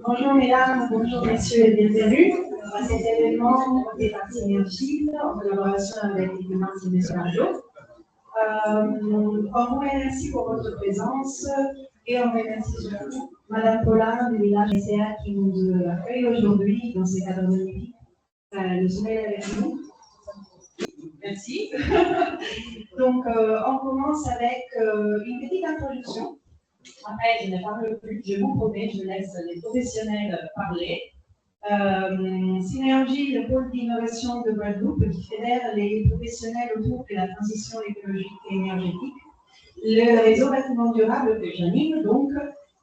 Bonjour mesdames, bonjour messieurs et bienvenue à cet événement des parties énergie en collaboration avec les finances et M. Arnaud. On vous remercie pour votre présence et on remercie surtout Madame Paulin du village SCA qui nous accueille aujourd'hui dans ces cadres magnifiques. Le soleil est avec nous. Merci. Donc, on commence avec une petite introduction. Après, je ne parle plus, je vous promets, je laisse les professionnels parler. Synergie, le pôle d'innovation de Guadeloupe qui fédère les professionnels autour de la transition écologique et énergétique. Le réseau bâtiment durable que j'anime, donc,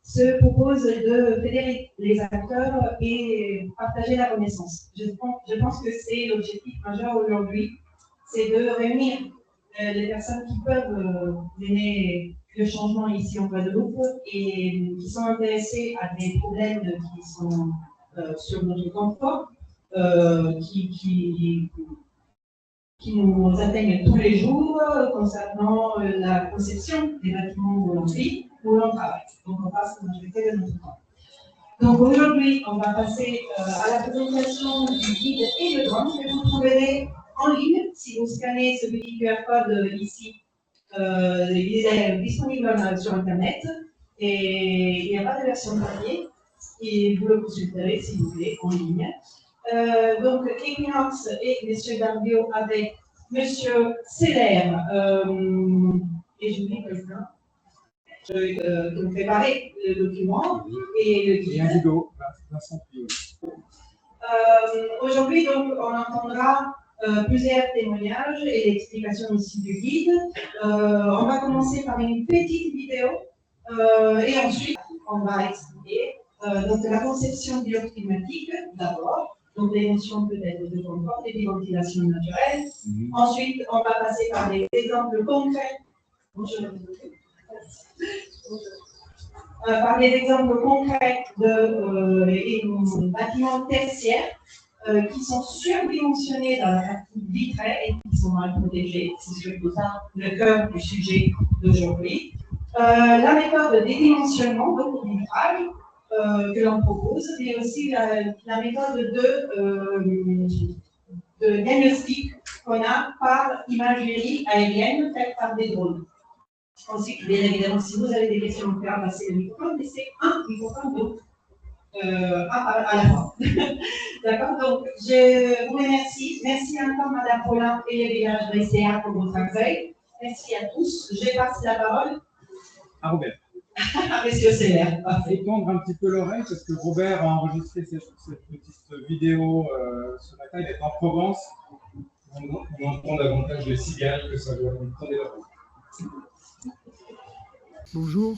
se propose de fédérer les acteurs et partager la connaissance. Je pense que c'est l'objectif majeur aujourd'hui, c'est de réunir les personnes qui peuvent mener le changement ici en Guadeloupe et qui sont intéressées à des problèmes qui sont sur notre confort, qui nous atteignent tous les jours concernant la conception des bâtiments où l'on vit, où l'on travaille. Donc on passe la majorité de notre temps. Donc aujourd'hui, on va passer à la présentation du guide et le drone que vous trouverez en ligne. Si vous scannez ce petit QR code ici, il est disponible sur Internet et il n'y a pas de version papier et vous le consulterez si vous voulez en ligne. Donc Equinox et M. Darbio avec M. Seller et je dis quelqu'un de préparer le document et le guide. Et Vincent Pio. Aujourd'hui, donc, on entendra plusieurs témoignages et l'explication aussi du guide. On va commencer par une petite vidéo et ensuite, on va expliquer donc, la conception bioclimatique d'abord, donc les notions peut-être de confort et de ventilation naturelle. Ensuite, on va passer par des exemples concrets. Bonjour. Par des exemples concrets de bâtiments tertiaires qui sont surdimensionnés dans la partie vitrée et qui sont mal protégés. C'est surtout ça le cœur du sujet d'aujourd'hui. La méthode de dédimensionnement, donc du vitrage, que l'on propose, mais aussi la méthode de diagnostic qu'on a par imagerie aérienne faite par des drones. Ensuite, bien évidemment, si vous avez des questions, on peut passer le microphone, mais c'est un microphone d'autre. À la fois. D'accord, donc je vous remercie. Merci encore Madame Paulin et les villages de SCA pour votre accueil. Merci à tous. Je passe la parole à Robert. À Monsieur Seller. Il faut tendre un petit peu l'oreille parce que Robert a enregistré cette petite vidéo ce matin. Il est en Provence. On entend davantage les cigales que ça doit tendre l'oreille. Bonjour,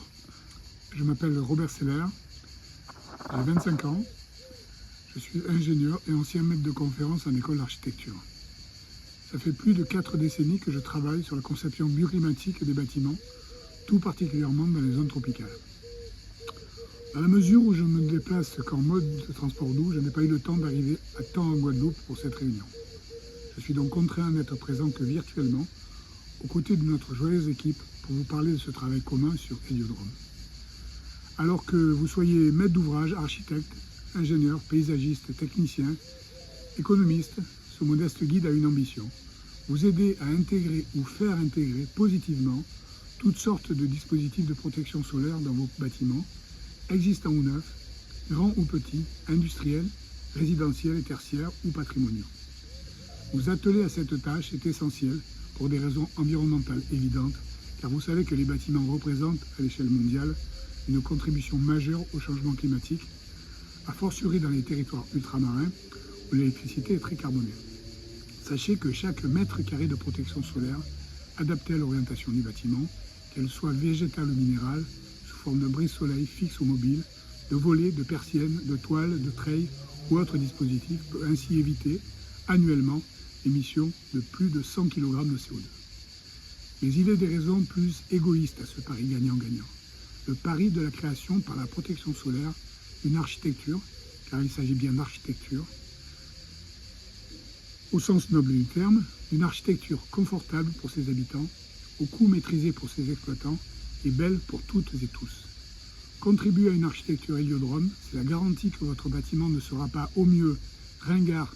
je m'appelle Robert Seller. J'ai 25 ans, je suis ingénieur et ancien maître de conférence en école d'architecture. Ça fait plus de 4 décennies que je travaille sur la conception bioclimatique des bâtiments, tout particulièrement dans les zones tropicales. Dans la mesure où je ne me déplace qu'en mode de transport doux, je n'ai pas eu le temps d'arriver à temps en Guadeloupe pour cette réunion. Je suis donc contraint d'être présent que virtuellement, aux côtés de notre joyeuse équipe, pour vous parler de ce travail commun sur Héliodrome. Alors que vous soyez maître d'ouvrage, architecte, ingénieur, paysagiste, technicien, économiste, ce modeste guide a une ambition. Vous aider à intégrer ou faire intégrer positivement toutes sortes de dispositifs de protection solaire dans vos bâtiments, existants ou neufs, grands ou petits, industriels, résidentiels et tertiaires ou patrimoniaux. Vous atteler à cette tâche est essentiel pour des raisons environnementales évidentes, car vous savez que les bâtiments représentent à l'échelle mondiale une contribution majeure au changement climatique, a fortiori dans les territoires ultramarins où l'électricité est très carbonée. Sachez que chaque mètre carré de protection solaire, adapté à l'orientation du bâtiment, qu'elle soit végétale ou minérale, sous forme de brise-soleil fixe ou mobile, de volets, de persiennes, de toiles, de treilles ou autres dispositifs, peut ainsi éviter annuellement l'émission de plus de 100 kg de CO2. Mais il est des raisons plus égoïstes à ce pari gagnant-gagnant. Le pari de la création par la protection solaire d'une architecture, car il s'agit bien d'architecture, au sens noble du terme, une architecture confortable pour ses habitants, au coût maîtrisé pour ses exploitants et belle pour toutes et tous. Contribuer à une architecture héliodrome, c'est la garantie que votre bâtiment ne sera pas au mieux ringard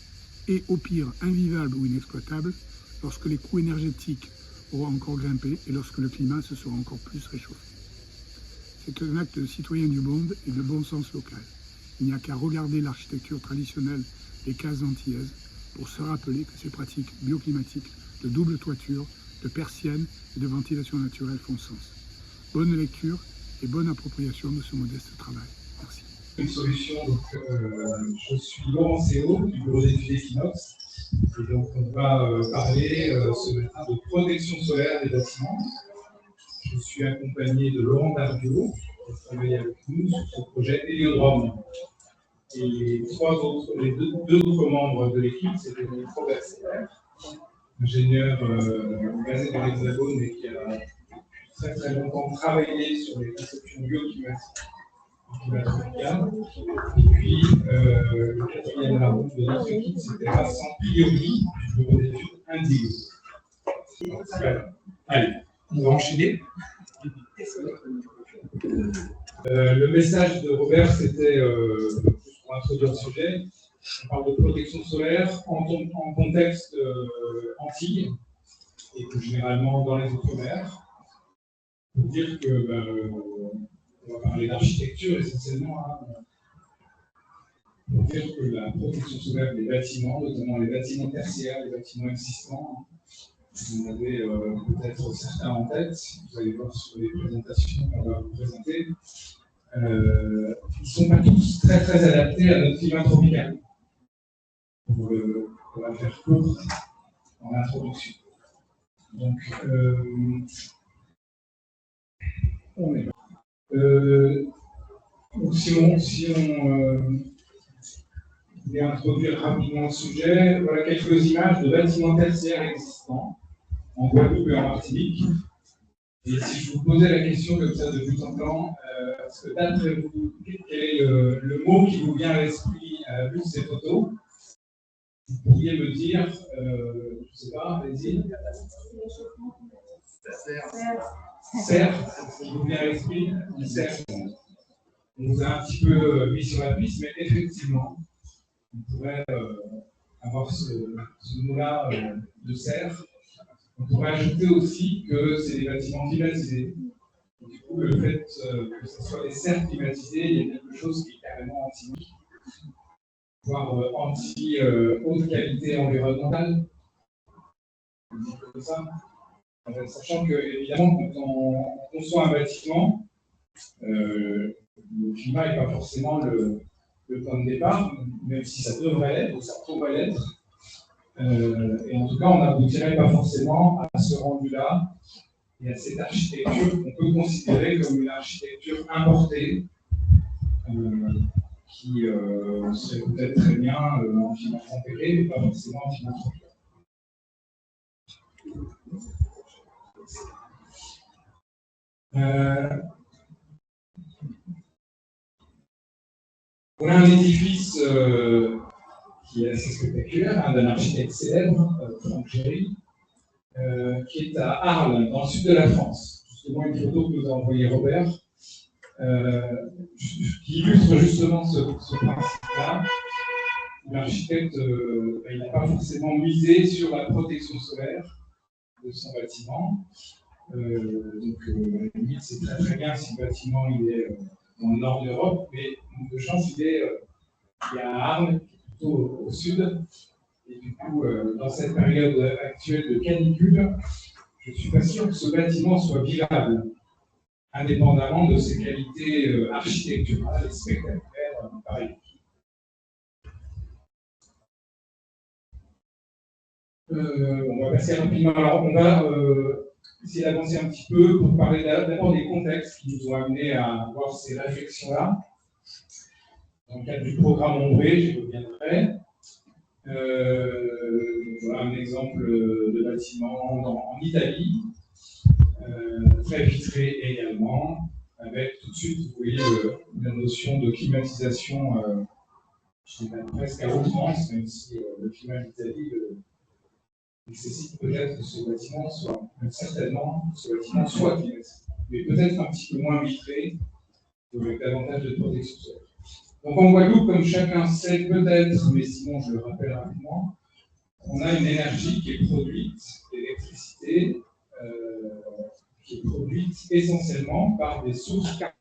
et au pire invivable ou inexploitable lorsque les coûts énergétiques auront encore grimpé et lorsque le climat se sera encore plus réchauffé. C'est un acte de citoyen du monde et de bon sens local. Il n'y a qu'à regarder l'architecture traditionnelle des cases antillaises pour se rappeler que ces pratiques bioclimatiques de double toiture, de persiennes et de ventilation naturelle font sens. Bonne lecture et bonne appropriation de ce modeste travail. Merci. Une solution, donc, je suis Laurent Séo du bureau d'études Equinox, et donc on va parler ce matin de protection solaire des bâtiments. Je suis accompagné de Laurent Darbiot, qui a travaillé avec nous sur ce projet Héliodrome. Et les deux autres membres de l'équipe, c'était Robert Seller, ingénieur basé dans l'Hexagone et qui a très très longtemps travaillé sur les conceptions bioclimatiques. Et puis, le quatrième larron de notre équipe, c'était Vincent Priori, du bureau d'études Indigo. Allez, on va enchaîner. Le message de Robert, c'était, pour introduire le sujet, on parle de protection solaire en contexte Antilles, et plus généralement dans les Outre-mer. Pour dire que on va parler d'architecture essentiellement, pour dire que la protection solaire des bâtiments, notamment les bâtiments tertiaires, les bâtiments existants, vous en avez peut-être certains en tête, vous allez voir sur les présentations qu'on va vous présenter, ils ne sont pas tous très très adaptés à notre climat tropical. On va faire court en introduction. Donc, on est là. Si on voulait introduire rapidement le sujet, voilà quelques images de bâtiments tertiaires existants en Guadeloupe et en Martinique. Et si je vous posais la question comme ça de but en temps, est-ce que d'après vous, quel est le mot qui vous vient à l'esprit à la vue de ces photos? Vous pourriez me dire, je ne sais pas, allez-y. Serre, qui vous vient à l'esprit, serre. On vous a un petit peu mis sur la piste, mais effectivement, on pourrait avoir ce mot-là de serre. On pourrait ajouter aussi que c'est des bâtiments climatisés. Du coup, le fait que ce soit des serres climatisées, il y a quelque chose qui est carrément anti, voire anti-haute qualité environnementale. On dit comme ça. Sachant que, évidemment, quand on conçoit un bâtiment, le climat n'est pas forcément le point de départ, même si ça devrait l'être, ou ça pourrait l'être. Et en tout cas, on n'aboutirait pas forcément à ce rendu-là et à cette architecture qu'on peut considérer comme une architecture importée, qui serait peut-être très bien en climat tempéré, mais pas forcément en climat tropical. Voilà un édifice qui est assez spectaculaire, d'un architecte célèbre, Franck Géry, qui est à Arles, dans le sud de la France. Justement, une photo que nous a envoyée Robert, qui illustre justement ce principe-là. L'architecte, il n'a pas forcément misé sur la protection solaire de son bâtiment. Donc, à la limite, c'est très très bien si le bâtiment il est dans le nord de l'Europe, mais de chance, il est à Arles, plutôt au sud. Et du coup, dans cette période actuelle de canicule, je ne suis pas sûr que ce bâtiment soit vivable, indépendamment de ses qualités architecturales et spectaculaires, pareil. On va passer rapidement. Alors, on va essayer d'avancer un petit peu pour parler d'abord des contextes qui nous ont amenés à avoir ces réflexions-là. Dans le cadre du programme Ombré, j'y reviendrai. Voilà un exemple de bâtiment en Italie, très vitré également, avec tout de suite, vous voyez, la notion de climatisation, je dirais presque à outrance, même si le climat d'Italie nécessite peut-être que ce bâtiment soit, certainement, ce bâtiment soit climatisé, mais peut-être un petit peu moins vitré, avec davantage de protection solaire. Donc en Guadeloupe, comme chacun sait peut-être, mais sinon je le rappelle rapidement, on a une énergie qui est produite, l'électricité, qui est produite essentiellement par des sources carbone.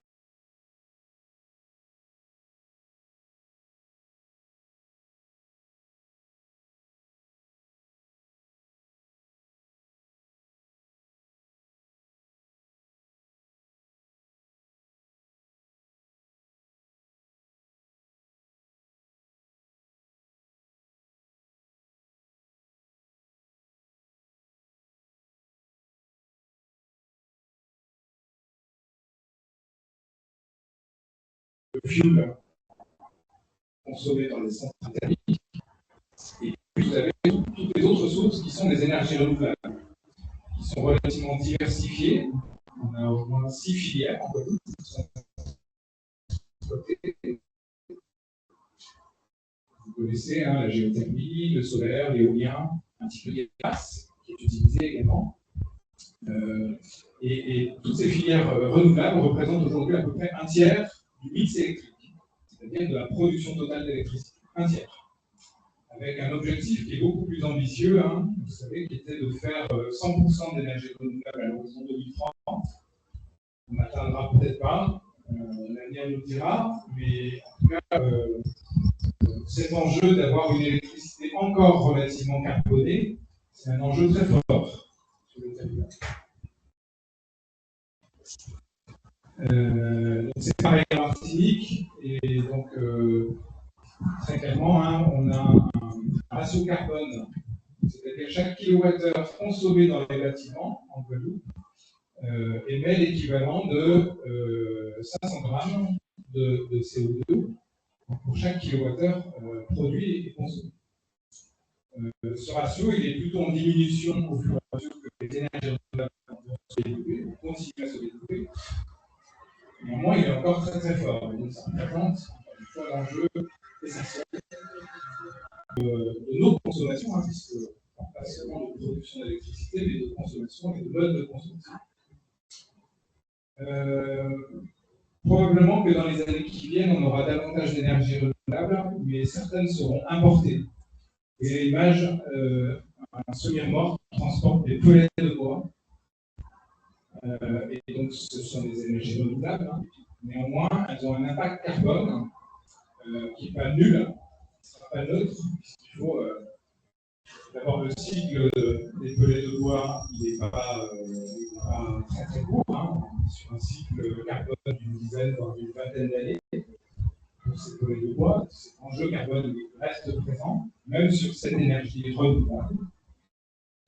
Le fuel consommé dans les centrales thermiques. Et puis vous avez toutes les autres sources qui sont des énergies renouvelables, qui sont relativement diversifiées. On a au moins 6 filières en Guadeloupe qui sont exploitées. Vous connaissez la géothermie, le solaire, l'éolien, un petit peu de gaz qui est utilisé également. Et toutes ces filières renouvelables représentent aujourd'hui à peu près un tiers du mix électrique, c'est-à-dire de la production totale d'électricité, un tiers. Avec un objectif qui est beaucoup plus ambitieux, vous savez, qui était de faire 100% d'énergie renouvelable à l'horizon 2030. On n'atteindra peut-être pas, l'avenir nous dira, mais en tout cas, cet enjeu d'avoir une électricité encore relativement carbonée, c'est un enjeu très fort sur le territoire. C'est pareil en Martinique, et donc très clairement, on a un ratio carbone, c'est-à-dire chaque kilowattheure consommé dans les bâtiments en Guadeloupe émet l'équivalent de 500 grammes de CO2 pour chaque kilowattheure produit et consommé. Ce ratio il est plutôt en diminution au fur et à mesure que les énergies renouvelables vont se développer, vont continuer à se développer. Néanmoins, il est encore très très fort. Donc, ça représente une fois l'enjeu essentiel de nos consommations, puisque pas seulement de production d'électricité, mais de consommation et de mode de consommation. Probablement que dans les années qui viennent, on aura davantage d'énergie renouvelable, mais certaines seront importées. Et l'image, un semi-remorque qui transporte des pellets de bois. Et donc, ce sont des énergies renouvelables. Néanmoins, elles ont un impact carbone qui n'est pas nul, qui ne sera pas neutre, puisqu'il faut d'abord le cycle des pellets de bois, il n'est pas très très court, sur un cycle carbone d'une dizaine, voire d'une vingtaine d'années. Pour ces pellets de bois, cet enjeu carbone reste présent, même sur cette énergie renouvelable.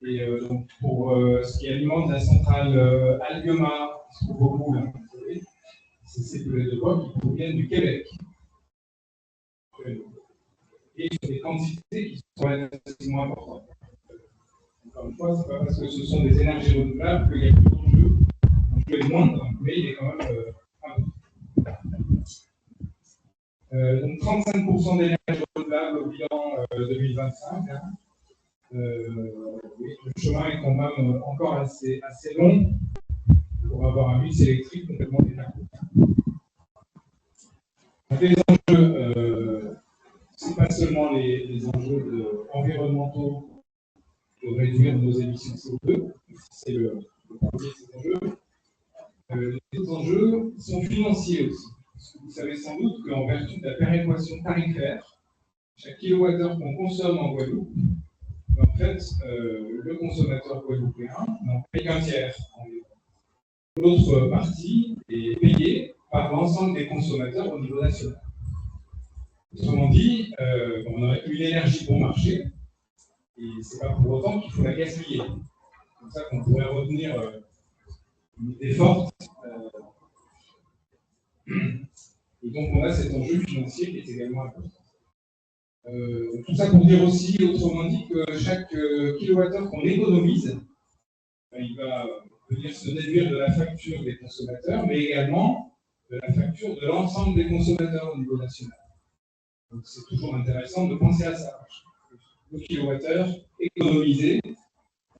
Et donc pour ce qui alimente la centrale Algema, qui se trouve beaucoup là, vous savez, c'est ces pellets de bois qui proviennent du Québec. Et sur des quantités qui sont relativement importantes. Encore une fois, ce n'est pas parce que ce sont des énergies renouvelables qu'il y a plus d'enjeu. L'enjeu est moindre, mais il est quand même donc 35% d'énergie renouvelable au bilan 2025. Oui, le chemin est quand même encore assez long pour avoir un mix électrique complètement décarboné. Les enjeux, ce n'est pas seulement les enjeux environnementaux de réduire nos émissions CO2, c'est le premier de ces enjeux. Les autres enjeux sont financiers aussi. Vous savez sans doute qu'en vertu de la péréquation tarifaire, chaque kilowattheure qu'on consomme en Guadeloupe, en fait, le consommateur guadeloupéen n'en paye qu'un tiers environ. L'autre partie est payée par l'ensemble des consommateurs au niveau national. Autrement dit, on aurait une énergie bon marché, et ce n'est pas pour autant qu'il faut la gaspiller. C'est comme ça qu'on pourrait retenir une idée forte. Et donc on a cet enjeu financier qui est également important. Tout ça pour dire aussi, autrement dit, que chaque kilowattheure qu'on économise, il va venir se déduire de la facture des consommateurs, mais également de la facture de l'ensemble des consommateurs au niveau national. Donc c'est toujours intéressant de penser à ça. Le kilowattheure économisé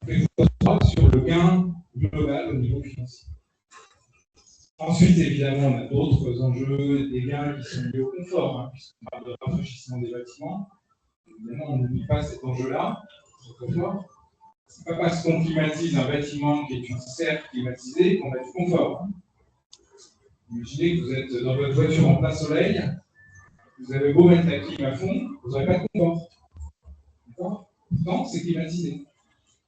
fait fois sur le gain global au niveau financier. Ensuite, évidemment, on a d'autres enjeux, des gains qui sont liés au confort, hein, puisqu'on parle de rafraîchissement des bâtiments. Évidemment, on n'oublie pas cet enjeu-là, le confort. Ce n'est pas parce qu'on climatise un bâtiment qui est une serre climatisée qu'on a du confort. Imaginez que vous êtes dans votre voiture en plein soleil, vous avez beau mettre la clim à fond, vous n'aurez pas de confort. D'accord ? Pourtant, c'est climatisé.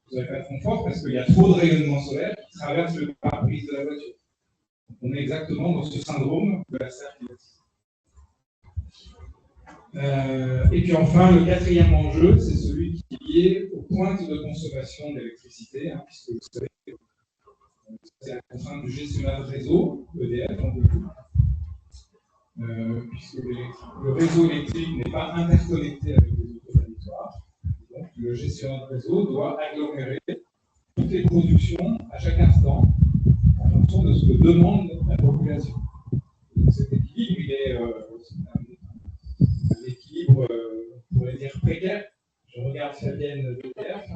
Vous n'aurez pas de confort parce qu'il y a trop de rayonnement solaire qui traverse le pare-brise de la voiture. Donc, on est exactement dans ce syndrome de la serre climatisée. Et puis enfin, le quatrième enjeu, c'est celui qui est lié aux pointes de consommation d'électricité, hein, puisque vous savez, c'est la contrainte du gestionnaire de réseau, EDF, puisque le réseau électrique n'est pas interconnecté avec les autres territoires. Donc, le gestionnaire de réseau doit agglomérer toutes les productions à chaque instant en fonction de ce que demande la population. Donc, cet équilibre, il est un équilibre, on pourrait dire précaire. Je regarde Fabienne d'EDF.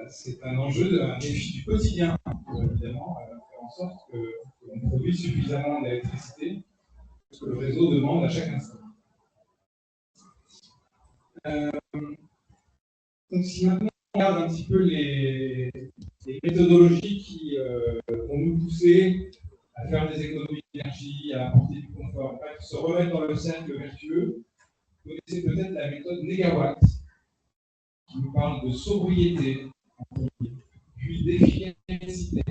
C'est un enjeu, un défi du quotidien, pour évidemment faire en sorte qu'on produise suffisamment d'électricité que ce que le réseau demande à chaque instant. Donc, si maintenant on regarde un petit peu les méthodologies qui vont nous pousser à faire des économies d'énergie, à apporter du confort, à se remettre dans le cercle vertueux, vous connaissez peut-être la méthode Négawatt, qui nous parle de sobriété, puis d'efficacité,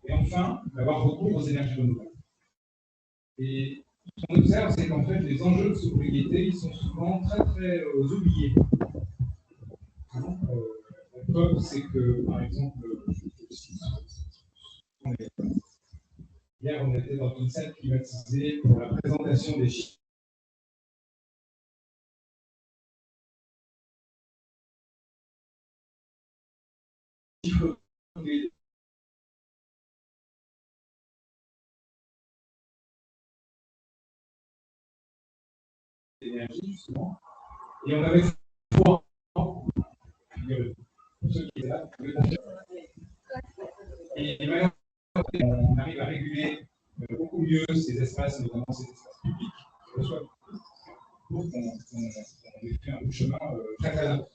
et enfin d'avoir recours aux énergies renouvelables. Et ce qu'on observe, c'est qu'en fait, les enjeux de sobriété, ils sont souvent très, très oubliés. La preuve, c'est que, par exemple, hier, on était dans une salle climatisée pour la présentation des chiffres. D'énergie, justement. Et on avait trois, pour ceux qui étaient là, pour le confirmer. Et maintenant, on arrive à réguler beaucoup mieux ces espaces, notamment ces espaces publics, pour qu'on ait fait un bout de chemin très très important.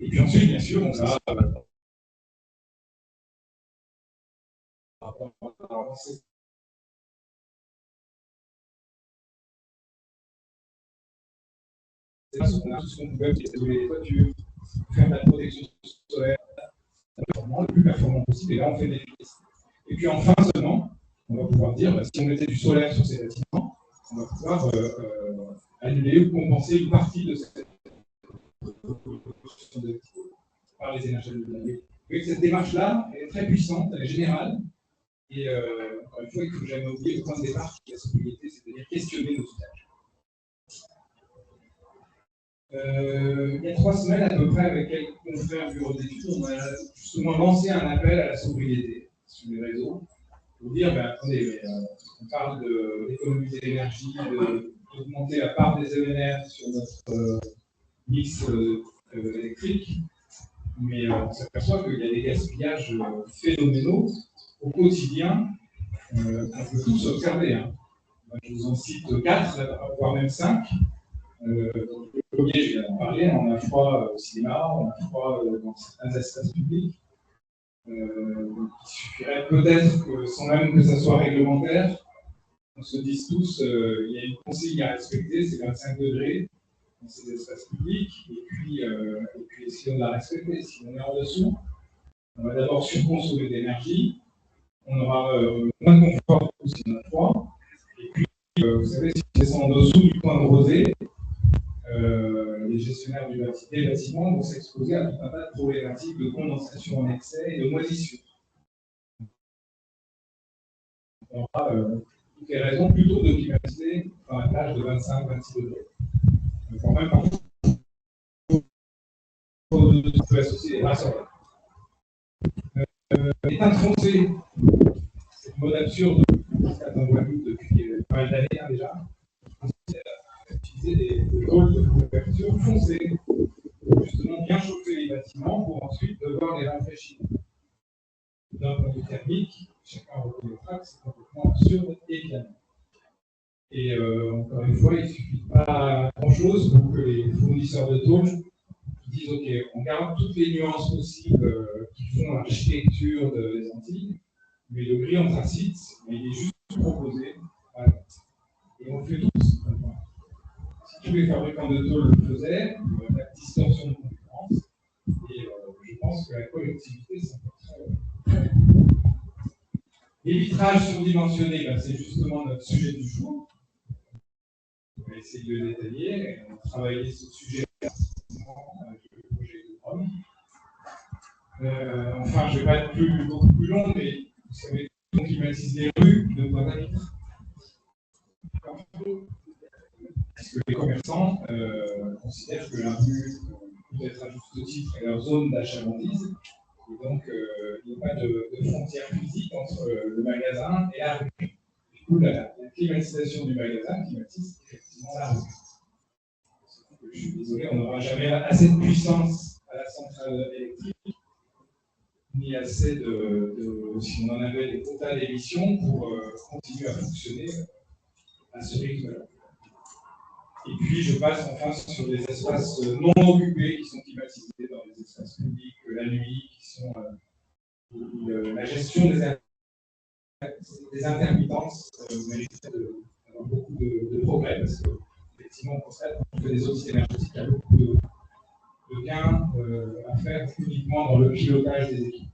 Et puis ensuite, bien sûr, on a avancé. On a tout ce qu'on pouvait, les toitures, faire de la protection solaire, le plus performant possible, et là on fait des efficaces. Et puis enfin seulement, on va pouvoir dire, si on mettait du solaire sur ces bâtiments, on va pouvoir annuler ou compenser une partie de cette par les énergies renouvelables. Cette démarche-là, elle est très puissante, elle est générale, et encore une fois, il ne faut jamais oublier le point de départ qui est la sobriété, c'est-à-dire questionner nos usages. Il y a 3 semaines à peu près, avec quelques confrères bureaux d'études, on a justement lancé un appel à la sobriété sur les réseaux pour dire, attendez, on parle d'économiser l'énergie, d'augmenter la part des ENR sur notre mix électrique, mais on s'aperçoit qu'il y a des gaspillages phénoménaux au quotidien qu'on peut tous observer. Hein. Je vous en cite 4, voire même 5. Le premier, je viens d'en parler, on a froid au cinéma, on a froid dans certains espaces publics. Il suffirait peut-être que, sans même que ça soit réglementaire, on se dise tous il y a une consigne à respecter, c'est 25 degrés dans ces espaces publics, et puis essayons de la respecter. Si on est en dessous, on va d'abord surconsommer d'énergie, on aura moins de confort si on a froid, et puis vous savez, si on descend en dessous du point de rosée, les gestionnaires des bâtiments vont s'exposer à tout un tas de problématiques de condensation en excès et de moisissure. On aura toutes les raisons plutôt de climatiser dans la plage de 25-26 degrés. Donc, quand même, parfois, on peut associer les races solaires. Éteindre foncé, c'est une mode absurde, certains voient nous depuis pas mal d'années déjà. Utiliser des tôles de couverture foncées pour justement bien chauffer les bâtiments pour ensuite devoir les rafraîchir. d'un point de vue thermique, chacun reconnaîtra que c'est complètement absurde et planant. Et encore une fois, il ne suffit pas grand-chose pour que les fournisseurs de tôle disent OK, on garde toutes les nuances possibles qui font l'architecture des Antilles, mais le gris anthracite, il est juste proposé à la vente. Et on le fait tous. Si tous les fabricants de tôle le faisaient, il n'y aurait pas de distorsion de concurrence. Et je pense que la collectivité s'importerait. Les vitrages surdimensionnés, c'est justement notre sujet du jour. On va essayer de le détailler. On a travaillé ce sujet avec le projet de Rome. Enfin, je ne vais pas être beaucoup plus long, mais vous savez, on climatise les rues de boîte à vitres. Parce que les commerçants considèrent que la rue peut être à juste titre leur zone d'achalandise. Et donc, il n'y a pas de frontière physique entre le magasin et la rue. Du coup, la climatisation du magasin climatise effectivement la rue. Je suis désolé, on n'aura jamais assez de puissance à la centrale électrique, ni assez si on en avait des quotas d'émissions pour continuer à fonctionner à ce rythme-là. Et puis, je passe enfin sur des espaces non occupés qui sont climatisés dans les espaces publics la nuit, qui sont la gestion des intermittences mérite d'avoir beaucoup de progrès parce qu'effectivement, on constate qu'on fait des audits énergétiques, il y a beaucoup de gains à faire uniquement dans le pilotage des équipes.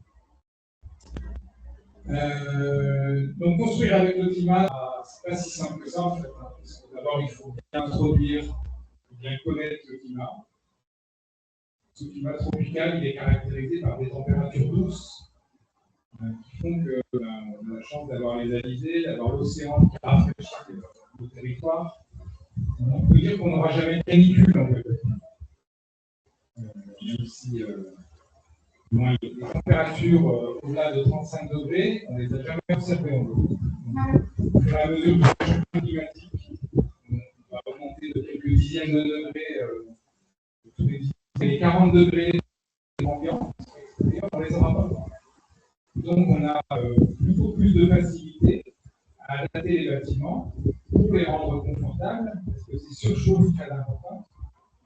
Donc, construire avec le climat, c'est pas si simple que ça en fait. D'abord, il faut bien introduire, bien connaître le climat. Ce climat tropical, il est caractérisé par des températures douces qui font qu'on a la chance d'avoir les alizés, d'avoir l'océan qui rafraîchit le territoire. On peut dire qu'on n'aura jamais de canicule en fait. Même si les températures au-delà de 35 degrés, on ne les a jamais observées en eau. Au fur et à mesure du changement climatique, on va remonter de quelques dixièmes de degrés tous les 40 degrés d'ambiance, on ne les aura pas. Donc on a beaucoup plus de facilité à adapter les bâtiments pour les rendre confortables, parce que ces surchauffes très importantes,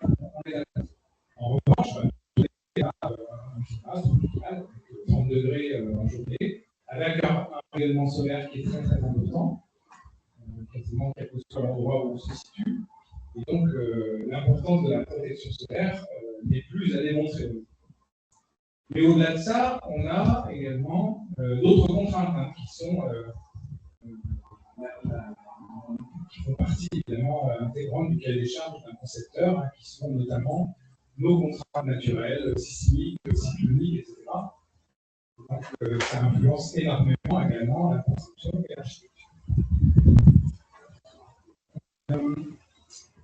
on les adapte. En revanche, il y a un climat tropical, 30 degrés en journée, avec un rayonnement solaire qui est très très important, quasiment quel que soit l'endroit où on se situe. Et donc, l'importance de la protection solaire n'est plus à démontrer. Mais au-delà de ça, on a également d'autres contraintes qui font partie évidemment intégrante du cahier des charges d'un concepteur, qui sont notamment nos contraintes naturelles, sismiques, cycloniques, etc. Donc, ça influence énormément également la conception et l'architecture.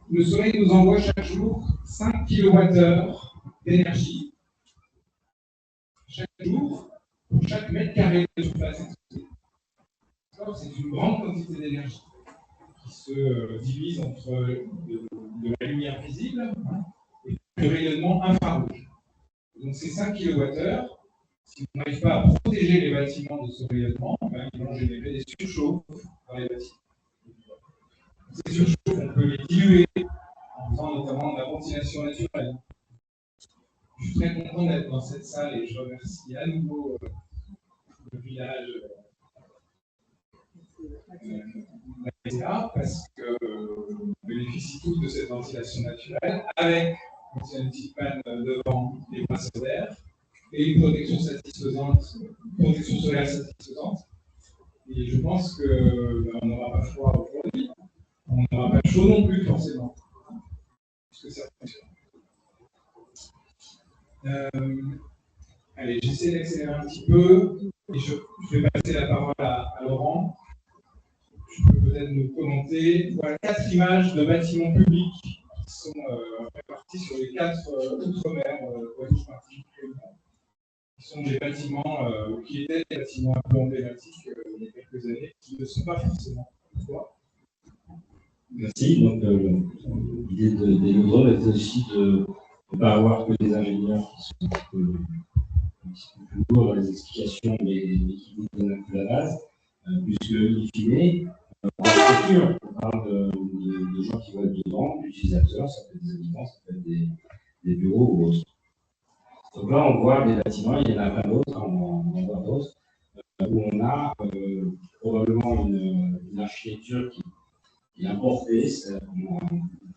Le soleil nous envoie chaque jour 5 kWh d'énergie, chaque jour, pour chaque mètre carré de surface exposée. C'est une grande quantité d'énergie qui se divise entre de la lumière visible et le rayonnement infrarouge. Donc ces 5 kWh, si on n'arrive pas à protéger les bâtiments de ce rayonnement, ils vont générer des surchauffes dans les bâtiments. Ces surchauffes, on peut les diluer en faisant notamment de la ventilation naturelle. Je suis très content d'être dans cette salle et je remercie à nouveau le village parce qu'on bénéficie tous de cette ventilation naturelle avec une petite panne devant les brasses d'air et une protection satisfaisante, protection solaire satisfaisante. Et je pense qu'on n'aura pas froid aujourd'hui, on n'aura pas chaud non plus forcément, puisque ça fonctionne. Allez, j'essaie d'accélérer un petit peu et je vais passer la parole à Laurent. Je peux peut-être nous commenter. Voilà 4 images de bâtiments publics qui sont répartis sur les 4 outre-mer, Guadeloupe-Martinique, qui sont des bâtiments qui étaient des bâtiments un peu emblématiques il y a quelques années, qui ne sont pas forcément. Merci. Donc, l'idée des Louvres est aussi de ne pas avoir que des ingénieurs qui petit peu plus lourd dans les explications, mais qui vous donne un peu la base, puisque, in fine, en architecture, on parle de gens qui vont être dedans, d'utilisateurs, ça peut être des habitants, ça peut être des bureaux ou autres. Donc là, on voit des bâtiments, il y en a plein d'autres, on en voit d'autres, où on a probablement une architecture qui est importée, vous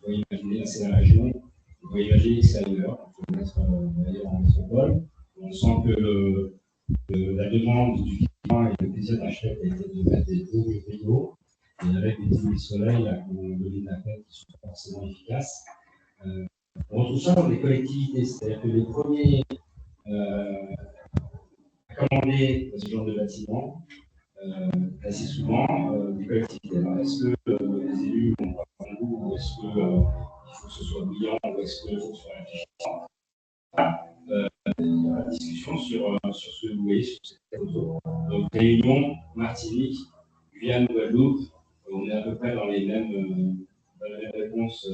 pouvez imaginer, c'est la région, vous pouvez imaginer l'extérieur, on peut mettre d'ailleurs en métropole. On sent que la demande du client et le plaisir d'acheter a été de mettre des beaux rideaux, et avec des petits soleils qu'on devine la tête qui sont forcément efficaces. On retrouve ça dans les collectivités, c'est-à-dire que les premiers à commander ce genre de bâtiment, assez souvent, des collectivités. Alors, est-ce que les élus n'ont pas un goût, ou est-ce qu'il faut que ce soit brillant, ou est-ce qu'il faut que ce soit réfléchissant? Il y a une discussion sur ce que vous voyez sur cette photo. Donc, Réunion, Martinique, Guyane, Guadeloupe, on est à peu près dans les mêmes réponses,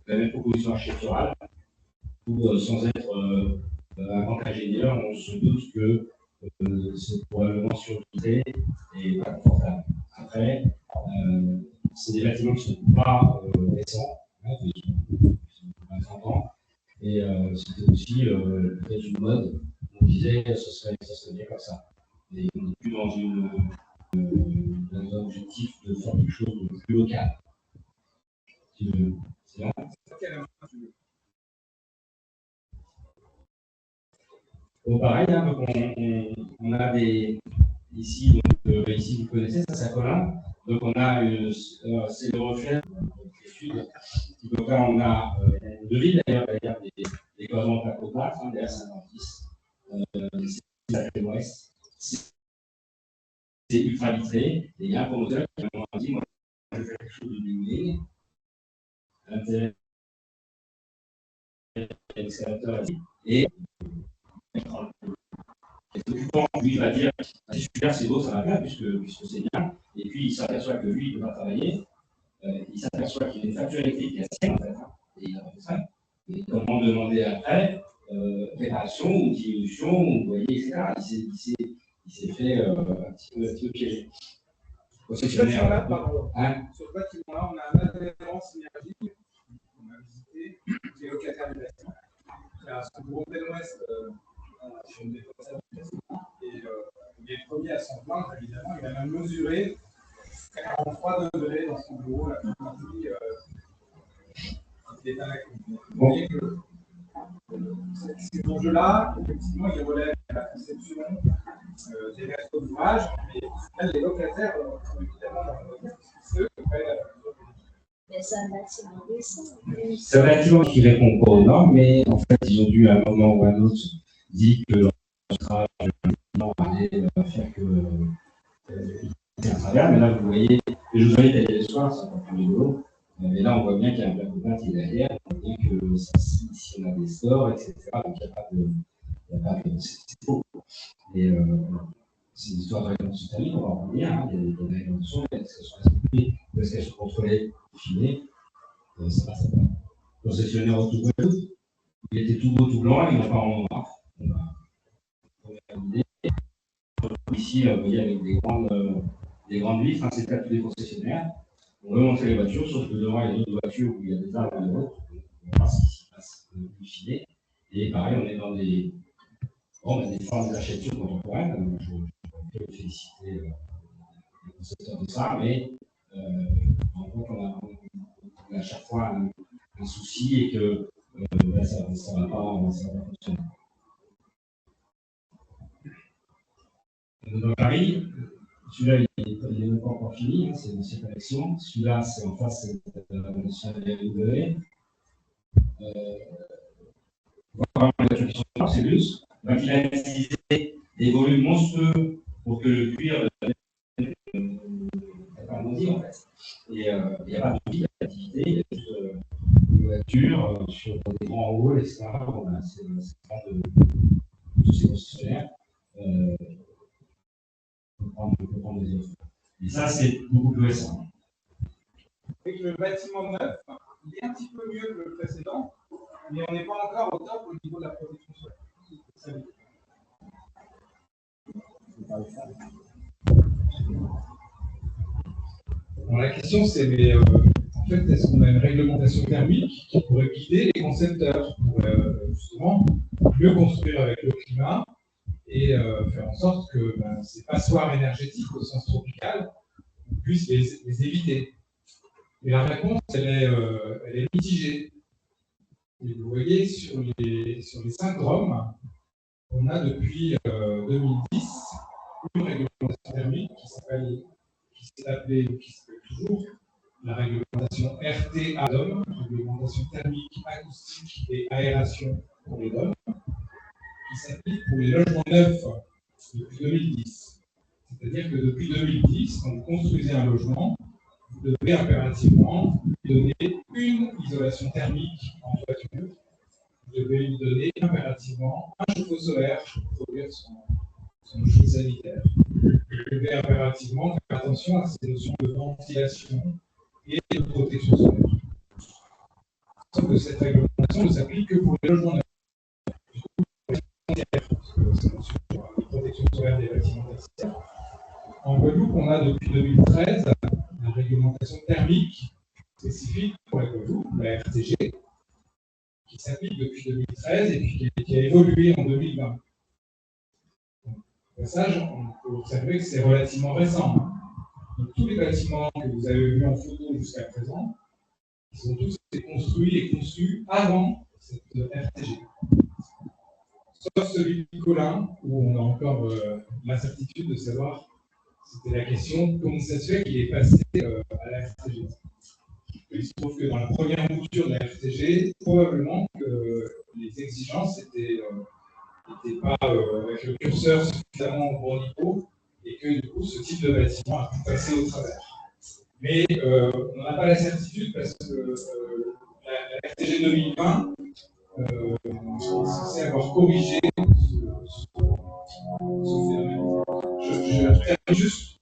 la même proposition architecturale, où sans être un grand ingénieur, on se doute que c'est probablement surutilisé et pas confortable. Après, c'est des bâtiments qui ne sont pas récents, qui ont 30 ans, et c'était aussi peut-être une mode, on disait que ça serait bien comme ça. Et on n'est plus dans un objectif de faire quelque chose de plus local. C'est là. Bon, pareil, hein, donc on a ici, ici vous connaissez, ça Colin. Donc on a c'est le reflet du sud. Donc là on a deux villes d'ailleurs, des cloisons plaques au plaques, derrière Saint-Jean-Baptiste, c'est l'ouest. C'est ultra vitré, et il y a un promoteur qui m'a dit, moi je vais faire quelque chose de building, l'intérêt de l'excavateur et l'occupant, lui, va dire c'est super, c'est beau, ça va bien, puisque c'est bien. Et puis, il s'aperçoit que lui, il ne peut pas travailler. Il s'aperçoit qu'il y a une facture électrique qui est assez, en fait. Et il a fait ça. Et comment demander après réparation ou diminution, ou vous voyez, etc. Il s'est fait un petit peu piéger. Sur ce bâtiment-là, on a un adhérent synergie qu'on a visité, qui est locataire du bâtiment. Il y a un bureau de l'Ouest sur une des façades du bâtiment. Et il est le premier à s'en plaindre, évidemment. Il a même mesuré 43 degrés dans son bureau, la partie il est à la clim. Vous voyez que ces enjeux-là, effectivement, ils relèvent de la conception des maîtres d'ouvrage, mais les locataires sont évidemment dans le modèle, c'est eux qui prennent la mesure. C'est un bâtiment récent. C'est un bâtiment qui répond pas aux normes, mais en fait, ils ont dû à un moment ou à un autre dire que leur travail allait faire que c'est un travers. Mais là, vous voyez, je vous invite à aller le soir, c'est encore plus rigolo. Mais là, on voit bien qu'il y a un plateau peintre qui est derrière, on voit bien que ici, on a des stores, etc. Donc, il n'y a pas de. C'est faux. Et c'est une histoire de réponse thermique, on va en revenir. Hein. Il y a des règles de son, est-ce qu'elles sont respectées, est-ce qu'elles sont contrôlées, filées, ça passe pas. Le concessionnaire au tout beau, il était tout beau, tout blanc, il n'a pas en noir. On va valider. Ici, vous voyez, avec des grandes vitres, hein, c'est pas tous les concessionnaires. On veut montrer les voitures, sauf que devant, il y a d'autres voitures où il y a des arbres et d'autres. On va voir ce qui s'y passe plus filet. Et pareil, on est dans des formes d'architecture contemporaine. Je peux féliciter les concepteurs de ça, mais en compte, on a à chaque fois un souci et que ça va pas fonctionner. Dans Paris, celui-là, il n'est pas encore fini, hein, c'est une ancienne collection. Celui-là, c'est en face de la révolution de BMW. Voilà, les voitures qui sont dans c'est luxe. Donc, il a utilisé des volumes monstrueux pour que le cuir pas maudit, en fait. Et il n'y a pas de vie, d'activité, il y a juste une voiture sur des grands halls, etc. Voilà, c'est pas de tous ces concessionnaires. On peut prendre des offres. Et ça, c'est beaucoup plus récent. Avec le bâtiment neuf, il est un petit peu mieux que le précédent, mais on n'est pas encore au top au niveau de la protection solaire. Alors, la question, c'est, mais en fait, est-ce qu'on a une réglementation thermique qui pourrait guider les concepteurs pour justement mieux construire avec le climat et faire en sorte que ces passoires énergétiques au sens tropical, on puisse les éviter? Et la réponse, elle est mitigée. Et vous voyez, sur les 5 Roms, on a depuis 2010 une réglementation thermique qui s'appelle toujours la réglementation RT-ADOM, réglementation thermique, acoustique et aération pour les DOM, qui s'applique pour les logements neufs depuis 2010. C'est-à-dire que depuis 2010, quand vous construisez un logement, vous devez impérativement lui donner une isolation thermique en toiture. Vous devez lui donner impérativement un chauffe-eau solaire pour produire son chauffe sanitaire. Vous devez impérativement faire attention à ces notions de ventilation et de protection solaire. Sauf que cette réglementation ne s'applique que pour les logements neufs. Parce que c'est notion de protection solaire des bâtiments tertiaires. En Guadeloupe, on a depuis 2013 la réglementation thermique spécifique pour la Guadeloupe, la RTG, qui s'applique depuis 2013 et puis qui a évolué en 2020. Au passage, on peut observer que c'est relativement récent. Donc, tous les bâtiments que vous avez vus en photo jusqu'à présent, ils sont tous construits et conçus avant cette RTG. Sauf celui de Colin, où on a encore l'incertitude de savoir, c'était la question, comment ça se fait qu'il est passé à la RTG. Il se trouve que dans la première mouture de la RTG, probablement que les exigences n'étaient pas avec le curseur suffisamment au bon niveau et que du coup ce type de bâtiment a pu passer au travers. Mais on n'a pas la certitude parce que la RTG 2020 est censée avoir corrigé ce phénomène. Je termine juste.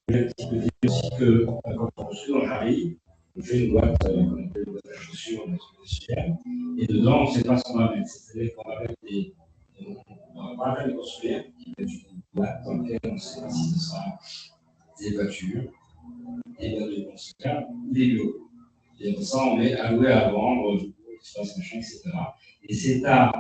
Un petit peu dire aussi que quand on construit dans Paris, on fait une boîte, on appelle une boîte à chaussures, on met et dedans, on ne sait pas ce qu'on va mettre. C'est-à-dire qu'on va mettre on va pas les construire, qui va être une boîte dans laquelle on ne sait pas si ce sera des voitures, des boîtes de concert, des bureaux. Et comme ça, on met à louer, à vendre, espace, machin, etc. Et c'est à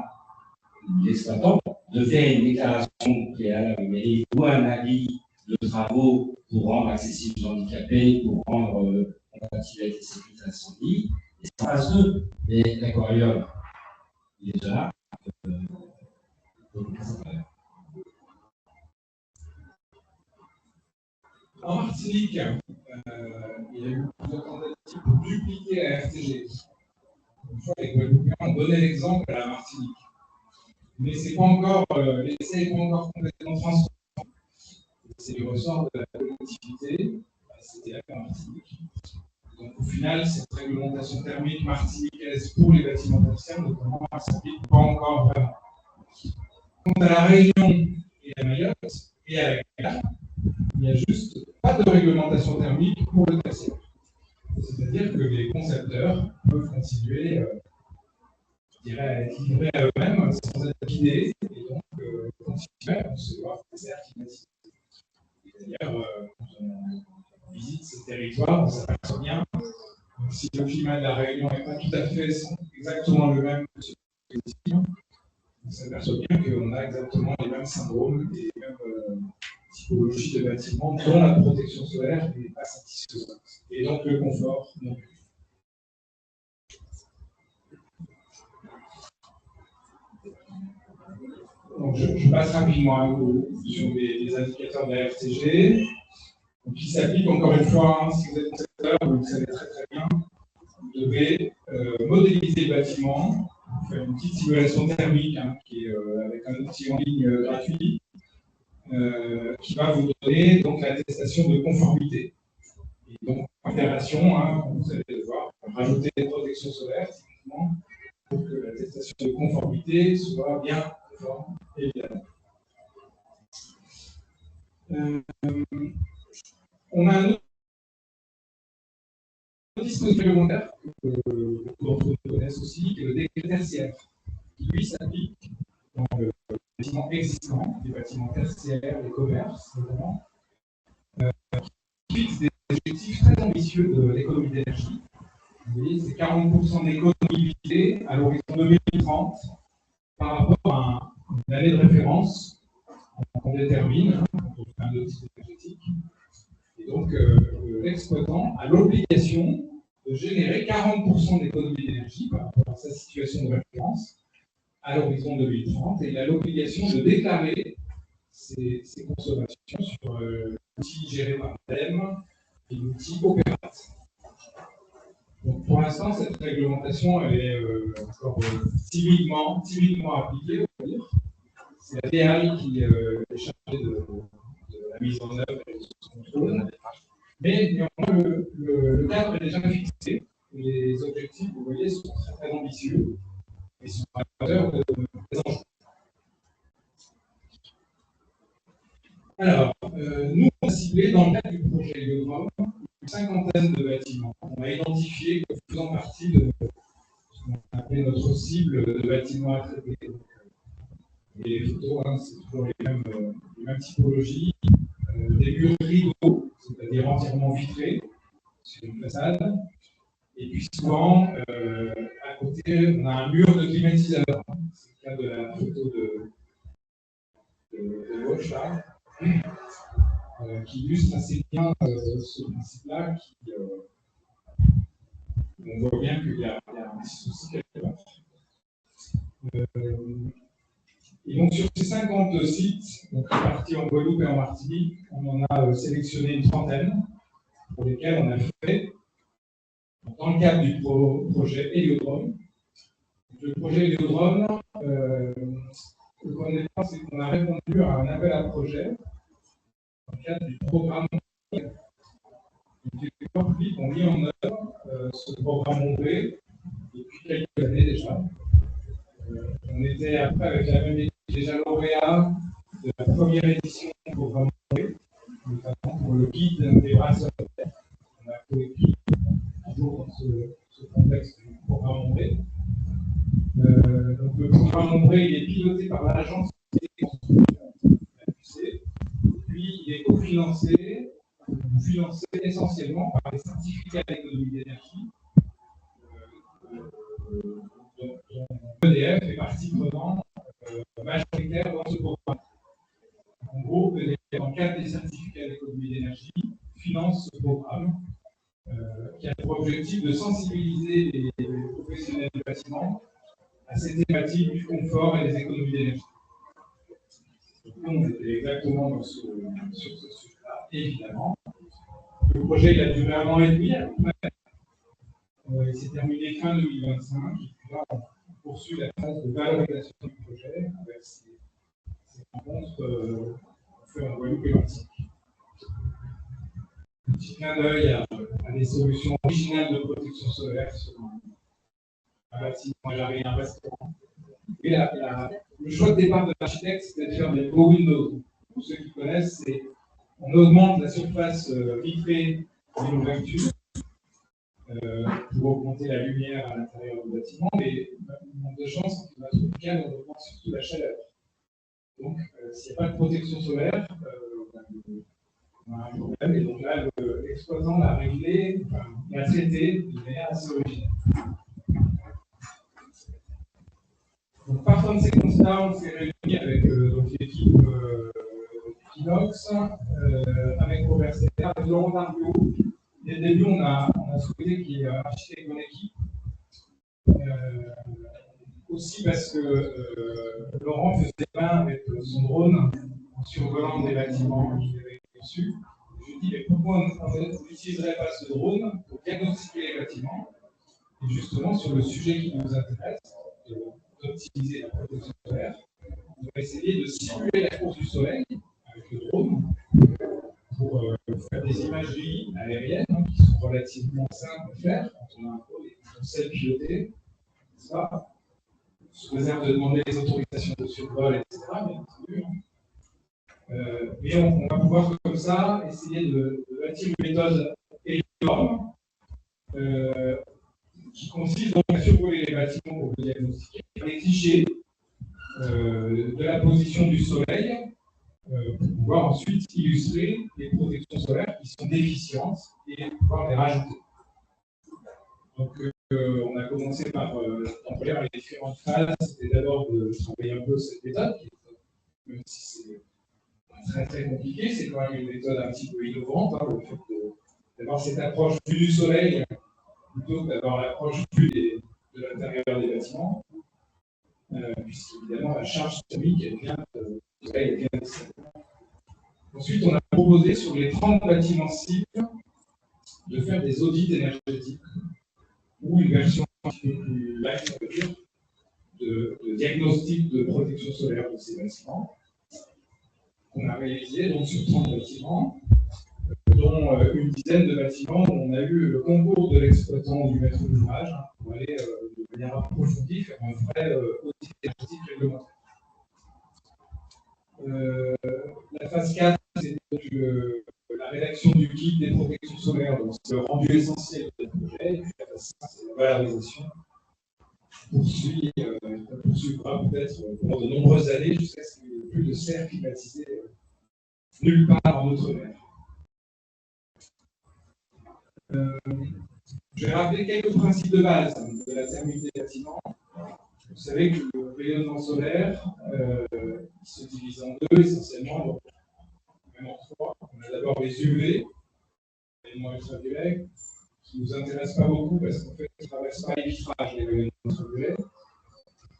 l'exploitant de faire une déclaration préalable à la mairie ou un avis de travaux pour rendre accessible aux handicapés, pour rendre compatible avec les sécurités incendie. Et c'est en phase 2. Mais l'aquarium, il est déjà là. En Martinique, il y a eu plusieurs tentatives pour dupliquer la RTG. Une fois, les Guadeloupéens ont donné l'exemple à la Martinique. Mais c'est pas encore, l'essai n'est pas encore complètement transformé. C'est le ressort de la collectivité, c'était la Martinique. Donc au final, cette réglementation thermique martiniquaise pour les bâtiments tertiaires, notamment, ne s'applique pas encore vraiment. Quant à la Réunion et à Mayotte et à la Guyane, il n'y a juste pas de réglementation thermique pour le tertiaire. C'est-à-dire que les concepteurs peuvent continuer, je dirais, à être livrés à eux-mêmes sans être guidés et donc continuer à concevoir des serres climatiques. D'ailleurs, quand on visite ces territoires, on s'aperçoit bien, si le climat de la Réunion n'est pas tout à fait exactement le même que celui de l'Espagne, on s'aperçoit bien qu'on a exactement les mêmes syndromes et les mêmes typologies de bâtiments dont la protection solaire n'est pas satisfaisante. Et donc le confort non plus. Donc je passe rapidement sur les indicateurs de la RTG. Qui s'applique encore une fois, hein, si vous êtes concepteur, vous le savez très très bien, vous devez modéliser le bâtiment, faire une petite simulation thermique hein, qui est avec un outil en ligne gratuit, qui va vous donner donc l'attestation de conformité. Et donc, opération, hein, vous allez devoir rajouter des protections solaires, typiquement, pour que l'attestation de conformité soit bien conforme, évidemment. On a un autre dispositif réglementaire que beaucoup d'entre vous connaissent aussi, qui est le décret tertiaire, qui lui s'applique dans les bâtiments existants, les bâtiments tertiaires, les commerces notamment, qui fixe des objectifs très ambitieux de l'économie d'énergie. Vous voyez, c'est 40% d'économie visée à l'horizon 2030 par rapport à une année de référence qu'on détermine quand on fait un audit énergétique. Et donc, l'exploitant a l'obligation de générer 40% d'économie d'énergie par rapport à sa situation de référence à l'horizon 2030, et il a l'obligation de déclarer ses consommations sur l'outil géré par l'ADEME et l'outil Opérat. Donc, pour l'instant, cette réglementation elle est encore timidement appliquée, on va dire. C'est la DAI qui est chargée de la mise en œuvre et de son contrôle. Mais néanmoins, le cadre est déjà fixé. Les objectifs, vous voyez, sont très, très ambitieux et sont à la hauteur des enjeux. Alors, nous, on a ciblé dans le cadre du projet Heliodrome une cinquantaine de bâtiments. On a identifié comme faisant partie de ce qu'on a appelé notre cible de bâtiments à traiter. Et les photos, hein, c'est toujours les mêmes typologies. Des murs rideaux, c'est-à-dire entièrement vitrés sur une façade. Et puis souvent, à côté, on a un mur de climatiseur. C'est le cas de la photo de gauche là, qui illustre assez bien ce principe-là. On voit bien qu'il y a un petit souci quelque part. Et donc sur ces 50 sites, donc répartis en Guadeloupe et en Martinique, on en a sélectionné une trentaine pour lesquels on a fait, dans le cadre du projet Heliodrome. Le projet Heliodrome, ce qu'on a fait, c'est qu'on a répondu à un appel à projet dans le cadre du programme. Les pouvoirs publics ont mis en œuvre ce programme Ombré depuis quelques années déjà. On était après avec la même équipe déjà lauréat de la première édition du programme Ombré, notamment pour le guide des brasseurs. On a coécrit toujours dans ce contexte du programme Ombré. Donc le programme Ombré, il est piloté par l'agence des constructions, puis il est cofinancé essentiellement par les certificats d'économie d'énergie, dont EDF est partie prenante majoritaire dans ce programme. En gros, EDF, dans le cadre des certificats d'économie d'énergie, finance ce programme qui a pour objectif de sensibiliser les professionnels du bâtiment à ces thématiques du confort et des économies d'énergie. On était exactement sur ce sujet-là, évidemment. Le projet il a duré 1 an et demi à peu près. Il s'est terminé fin 2025. Et puis là, on poursuit la phase de valorisation du projet avec ces rencontres qu'on fait en Guadeloupe et Martinique. Un petit clin d'œil à des solutions originales de protection solaire sur un bâtiment, un restaurant. Et le choix de départ de l'architecte, c'était de faire des beaux windows. Pour ceux qui connaissent, on augmente la surface vitrée d'une ouverture pour augmenter la lumière à l'intérieur du bâtiment, mais on manque de chance, en climat tropical, on augmente surtout la chaleur. Donc, s'il n'y a pas de protection solaire, on a un problème. Et donc là, l'exploitant l'a réglé, l'a traité de manière assez originale. Donc, partant de ces constats, on s'est réunis avec l'équipe Kinox, avec Robert Seller, avec Laurent Darbiot. Dès le début, on a souhaité qu'il y ait un architecte dans l'équipe. Aussi parce que Laurent faisait main avec son drone en survolant des bâtiments qu'il avait conçus. Je lui ai dit, mais pourquoi on n'utiliserait pas ce drone pour diagnostiquer les bâtiments? Et justement, sur le sujet qui nous intéresse, d'optimiser la protection solaire, on va essayer de simuler la course du soleil avec le drone pour faire des imageries aériennes qui sont relativement simples à faire quand on a un drone et qu'on sait le piloter, n'est-ce pas? Sous réserve de demander les autorisations de survol, etc. Bien entendu. Mais on va pouvoir comme ça essayer de bâtir une méthode Heliodrome qui consiste donc à survoler les bâtiments pour les diagnostiquer, les clichés de la position du soleil pour pouvoir ensuite illustrer les protections solaires qui sont déficientes et pouvoir les rajouter. Donc, on a commencé par remplir les différentes phases. C'était d'abord de travailler un peu cette méthode, même si c'est très très compliqué, c'est quand même une méthode un petit peu innovante, hein, le fait d'avoir cette approche vue du soleil plutôt que d'avoir l'approche vue de l'intérieur des bâtiments, puisqu'évidemment la charge thermique elle vient du soleil, elle vient des sols. Ensuite, on a proposé sur les 30 bâtiments cibles de faire des audits énergétiques ou une version un petit peu plus light, on peut dire, de diagnostic de protection solaire de ces bâtiments qu'on a réalisé donc, sur 30 bâtiments, dont une dizaine de bâtiments où on a eu le concours de l'exploitant du maître d'ouvrage pour aller de manière approfondie faire un vrai audit énergétique réglementaire. La phase 4, c'est donc la rédaction du guide des protections solaires, donc c'est le rendu essentiel du projet, et puis la phase 5, c'est la valorisation. Poursuivra peut-être pendant de nombreuses années jusqu'à ce qu'il n'y ait plus de serre climatisée nulle part en Outre-mer. Je vais rappeler quelques principes de base de la thermique des bâtiments. Vous savez que le rayonnement solaire se divise en deux essentiellement, donc même en trois. On a d'abord les UV, rayonnement ultraviolet, qui ne nous intéressent pas beaucoup parce qu'en fait, ils ne traversent pas les vitrages, les rayonnements ultraviolets.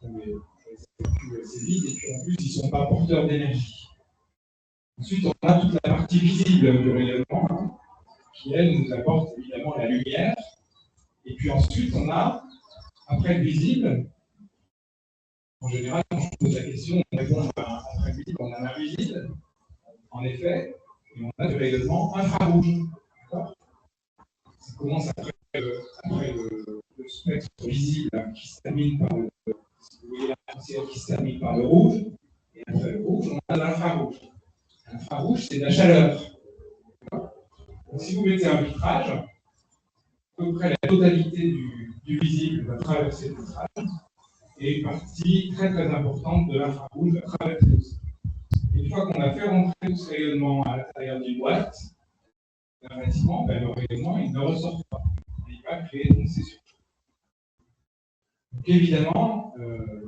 On les évacue assez vite et puis en plus, ils ne sont pas porteurs d'énergie. Ensuite, on a toute la partie visible du rayonnement, hein, qui, elle, nous apporte évidemment la lumière. Et puis ensuite, on a, après le visible, en général, quand je pose la question, on répond après le visible, on a l'invisible, en effet, et on a du rayonnement infrarouge. Ça commence après le spectre visible hein, qui se termine par le, si vous voyez qui se termine par le rouge, et après le rouge, on a l'infrarouge. L'infrarouge, c'est de la chaleur. Donc, si vous mettez un vitrage, à peu près la totalité du visible va traverser le vitrage, et une partie très très importante de l'infrarouge va traverser aussi. Une fois qu'on a fait rentrer tout ce rayonnement à l'intérieur d'une boîte, d'un bâtiment, ben, le rayonnement il ne ressort pas. Et il va créer donc ces surchauffe. Donc évidemment,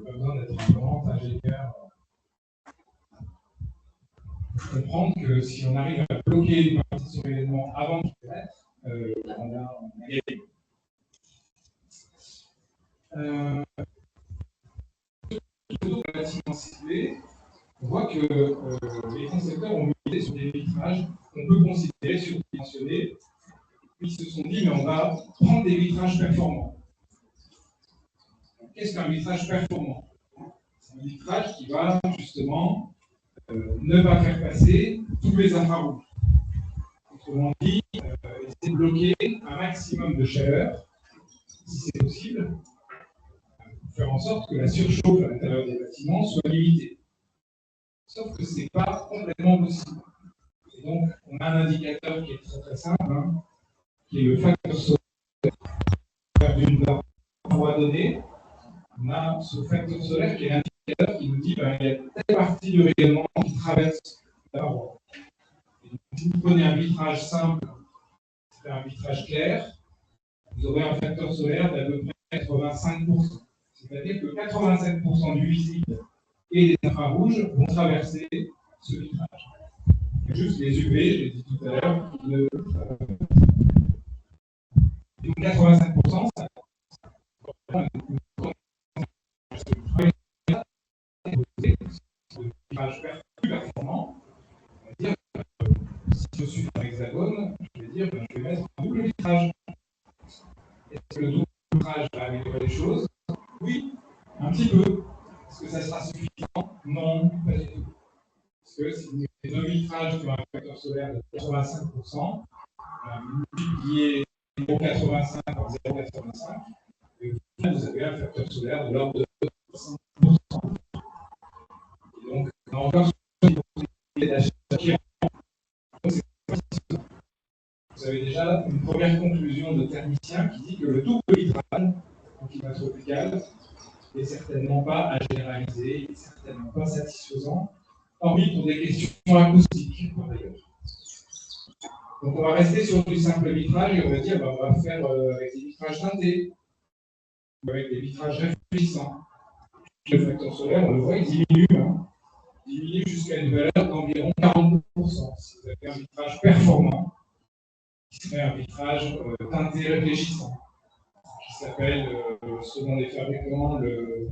pas besoin d'être un grand ingénieur pour comprendre que si on arrive à bloquer une partie de ce rayonnement avant qu'il pénètre, on a gagné. Le bâtiment ciblé, on voit que les concepteurs ont misé sur des vitrages qu'on peut considérer surdimensionnés. Ils se sont dit, mais on va prendre des vitrages performants. Qu'est-ce qu'un vitrage performant? C'est un vitrage qui va justement ne pas faire passer tous les infrarouges. Autrement dit, essayer de bloquer un maximum de chaleur, si c'est possible, pour faire en sorte que la surchauffe à l'intérieur des bâtiments soit limitée. Sauf que ce n'est pas complètement possible. Et donc, on a un indicateur qui est très très simple, hein, qui est le facteur solaire d'une paroi donnée. On a ce facteur solaire qui est l'indicateur qui nous dit qu'il y a telle partie du rayonnement qui traverse la paroi. Si vous prenez un vitrage simple, c'est un vitrage clair, vous aurez un facteur solaire d'à peu près 85%. C'est-à-dire que 85% du visible et des infrarouges vont traverser ce vitrage. Et juste les UV, je l'ai dit tout à l'heure, donc 85%, ça correspond à le vitrage plus performant. On va dire si je suis un hexagone, je vais dire je vais mettre un double vitrage. Est-ce que le double vitrage va améliorer les choses? Oui, un petit peu. Est-ce que ça sera suffisant? Non, pas du tout. Parce que si vous mettez deux vitrages qui ont un facteur solaire de 85%, multipliez 0,85 par 0,85, et vous avez un facteur solaire de l'ordre de 100%. Et donc, on a encore une d'achat qui vous avez déjà une première conclusion de thermicien qui dit que le double vitrage, en climat tropical, n'est certainement pas à généraliser, il n'est certainement pas satisfaisant, hormis pour des questions acoustiques, par ailleurs. Donc on va rester sur du simple vitrage et on va dire on va faire avec des vitrages teintés, avec des vitrages réfléchissants. Le facteur solaire, on le voit, il diminue jusqu'à une valeur d'environ 40%. Si vous avez un vitrage performant, qui serait un vitrage teinté réfléchissant, qui s'appelle, selon les fabricants, le